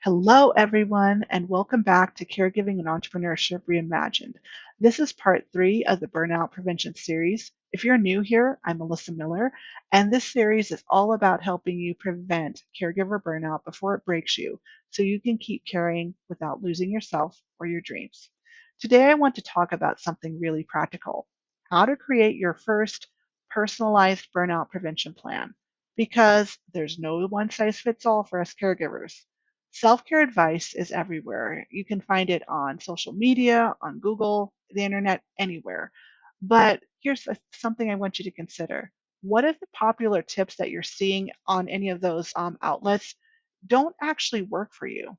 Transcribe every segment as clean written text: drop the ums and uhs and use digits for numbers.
Hello, everyone, and welcome back to Caregiving and Entrepreneurship Reimagined. This is part three of the Burnout Prevention series. If you're new here, I'm Melissa Miller, and this series is all about helping you prevent caregiver burnout before it breaks you so you can keep caring without losing yourself or your dreams. Today, I want to talk about something really practical: how to create your first personalized burnout prevention plan. Because there's no one size fits all for us caregivers. Self care advice is everywhere. You can find it on social media, on Google, the internet, anywhere. But here's something I want you to consider. What if the popular tips that you're seeing on any of those outlets don't actually work for you?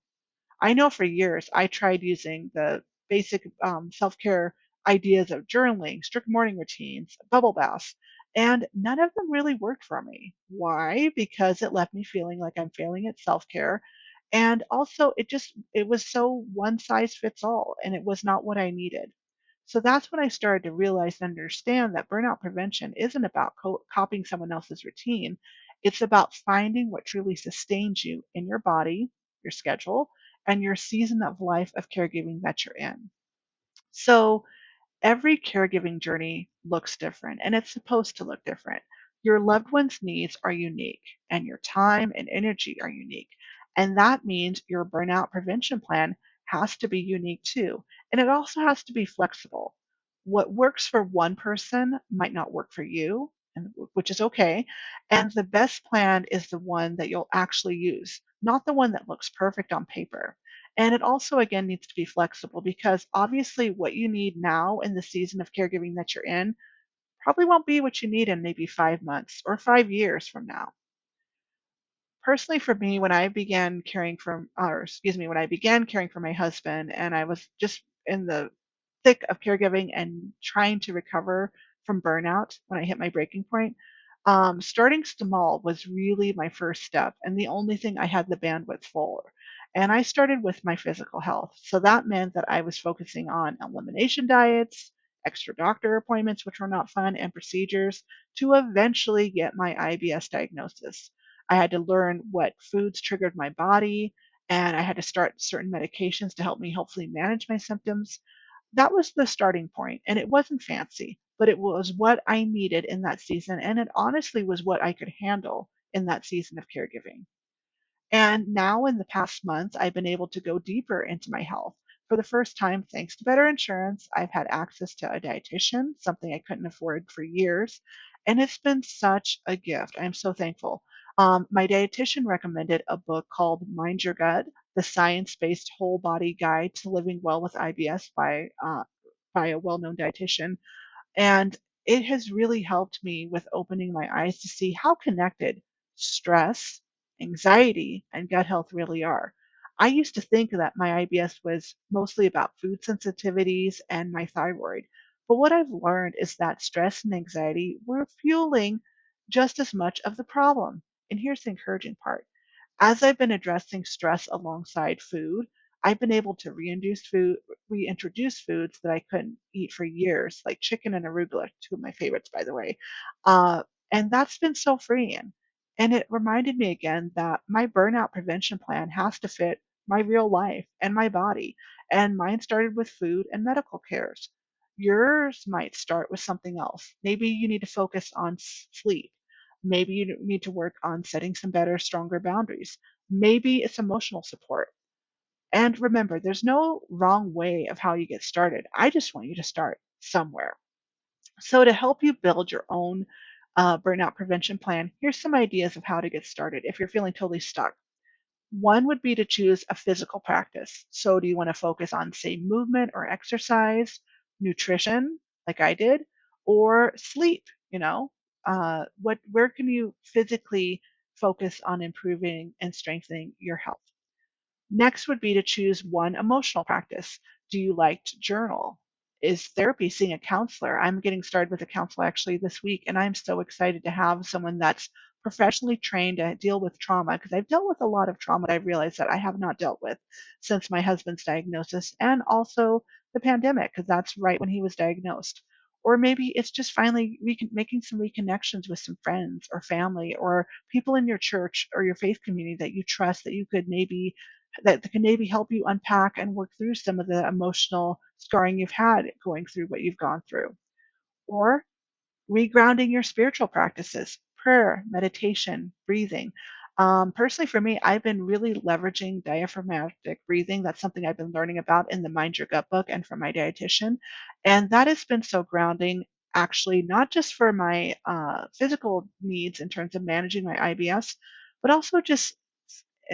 I know for years I tried using the basic self care ideas of journaling, strict morning routines, bubble baths, and none of them really worked for me. Why? Because it left me feeling like I'm failing at self care. And also, it was so one size fits all, and it was not what I needed. So that's when I started to realize and understand that burnout prevention isn't about copying someone else's routine. It's about finding what truly sustains you in your body, your schedule, and your season of life of caregiving that you're in. So every caregiving journey looks different, and it's supposed to look different. Your loved one's needs are unique, and your time and energy are unique. And that means your burnout prevention plan has to be unique too. And it also has to be flexible. What works for one person might not work for you, and which is okay. And the best plan is the one that you'll actually use, not the one that looks perfect on paper. And it also, again, needs to be flexible because obviously what you need now in the season of caregiving that you're in probably won't be what you need in maybe 5 months or 5 years from now. Personally, for me, when I began caring for my husband and I was just in the thick of caregiving and trying to recover from burnout when I hit my breaking point, starting small was really my first step and the only thing I had the bandwidth for. And I started with my physical health. So that meant that I was focusing on elimination diets, extra doctor appointments, which were not fun, and procedures to eventually get my IBS diagnosis. I had to learn what foods triggered my body, and I had to start certain medications to help me hopefully manage my symptoms. That was the starting point, and it wasn't fancy, but it was what I needed in that season, and it honestly was what I could handle in that season of caregiving. And now, in the past months, I've been able to go deeper into my health. For the first time, thanks to better insurance, I've had access to a dietitian, something I couldn't afford for years. And it's been such a gift. I'm so thankful. My dietitian recommended a book called Mind Your Gut: The Science Based Whole Body Guide to Living Well with IBS by a well known dietitian. And it has really helped me with opening my eyes to see how connected stress, anxiety, and gut health really are. I used to think that my IBS was mostly about food sensitivities and my thyroid. But what I've learned is that stress and anxiety were fueling just as much of the problem. And here's the encouraging part: as I've been addressing stress alongside food, I've been able to reintroduce foods that I couldn't eat for years, like chicken and arugula, two of my favorites, by the way. Uh, and that's been so freeing. And it reminded me again that my burnout prevention plan has to fit my real life and my body. And mine started with food and medical cares. Yours might start with something else. Maybe you need to focus on sleep. Maybe you need to work on setting some better, stronger boundaries. Maybe it's emotional support. And remember, there's no wrong way of how you get started. I just want you to start somewhere. So, to help you build your own burnout prevention plan, here's some ideas of how to get started if you're feeling totally stuck. One would be to choose a physical practice. So, do you want to focus on, say, movement or exercise, nutrition, like I did, or sleep? Where can you physically focus on improving and strengthening your health? Next would be to choose one emotional practice. Do you like to journal? Is therapy, seeing a counselor? I'm getting started with a counselor actually this week, and I'm so excited to have someone that's professionally trained to deal with trauma because I've dealt with a lot of trauma that I've realized that I have not dealt with since my husband's diagnosis and also the pandemic because that's right when he was diagnosed. Or maybe it's just finally making some reconnections with some friends or family or people in your church or your faith community that you trust that you could maybe that can maybe help you unpack and work through some of the emotional scarring you've had going through what you've gone through. Or regrounding your spiritual practices, prayer, meditation, breathing. Personally, for me, I've been really leveraging diaphragmatic breathing. That's something I've been learning about in the Mind Your Gut book and from my dietitian. And that has been so grounding, actually, not just for my physical needs in terms of managing my IBS, but also just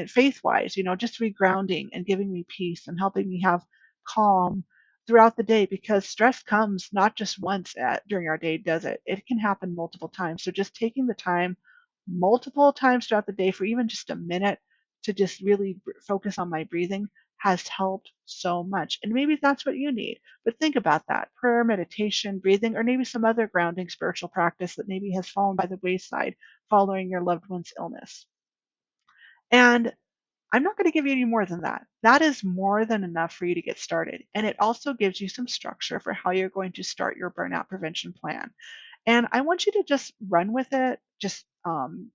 faith wise, just regrounding and giving me peace and helping me have calm throughout the day, because stress comes not just once during our day, does it? It can happen multiple times. So just taking the time multiple times throughout the day for even just a minute to just really focus on my breathing has helped so much. And maybe that's what you need. But think about that: prayer, meditation, breathing, or maybe some other grounding spiritual practice that maybe has fallen by the wayside following your loved one's illness. And I'm not going to give you any more than that. That is more than enough for you to get started. And it also gives you some structure for how you're going to start your burnout prevention plan. And I want you to just run with it, just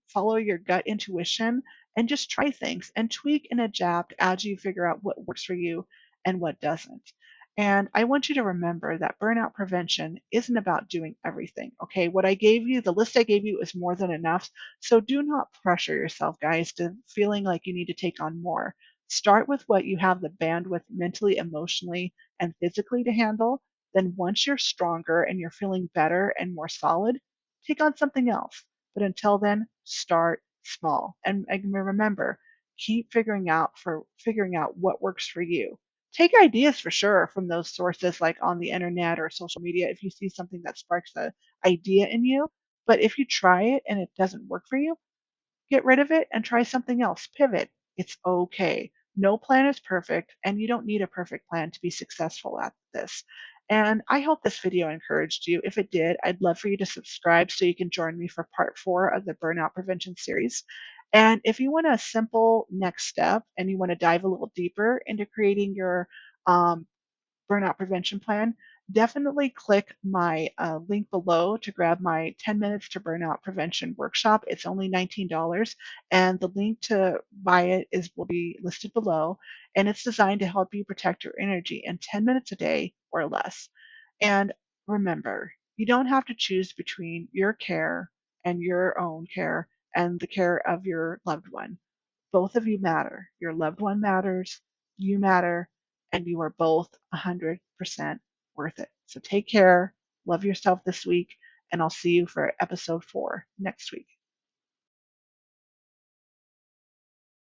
follow your gut intuition, and just try things and tweak and adapt as you figure out what works for you and what doesn't. And I want you to remember that burnout prevention isn't about doing everything. Okay, what I gave you, the list I gave you, is more than enough. So do not pressure yourself, guys, to feeling like you need to take on more. Start with what you have the bandwidth mentally, emotionally, and physically to handle. Then once you're stronger and you're feeling better and more solid, take on something else. But until then, start small. And remember, keep figuring out what works for you. Take ideas for sure from those sources like on the internet or social media if you see something that sparks an idea in you. But if you try it and it doesn't work for you, get rid of it and try something else. Pivot. It's okay. No plan is perfect, and you don't need a perfect plan to be successful at this. And I hope this video encouraged you. If it did, I'd love for you to subscribe so you can join me for part 4 of the Burnout Prevention series. And if you want a simple next step and you want to dive a little deeper into creating your um, burnout prevention plan, definitely click my link below to grab my 10 minutes to burnout prevention workshop. It's only $19, and the link to buy it will be listed below. And it's designed to help you protect your energy in 10 minutes a day or less. And remember, you don't have to choose between your care and your own care and the care of your loved one. Both of you matter. Your loved one matters, you matter, and you are both 100% worth it. So take care, love yourself this week, and I'll see you for episode 4 next week.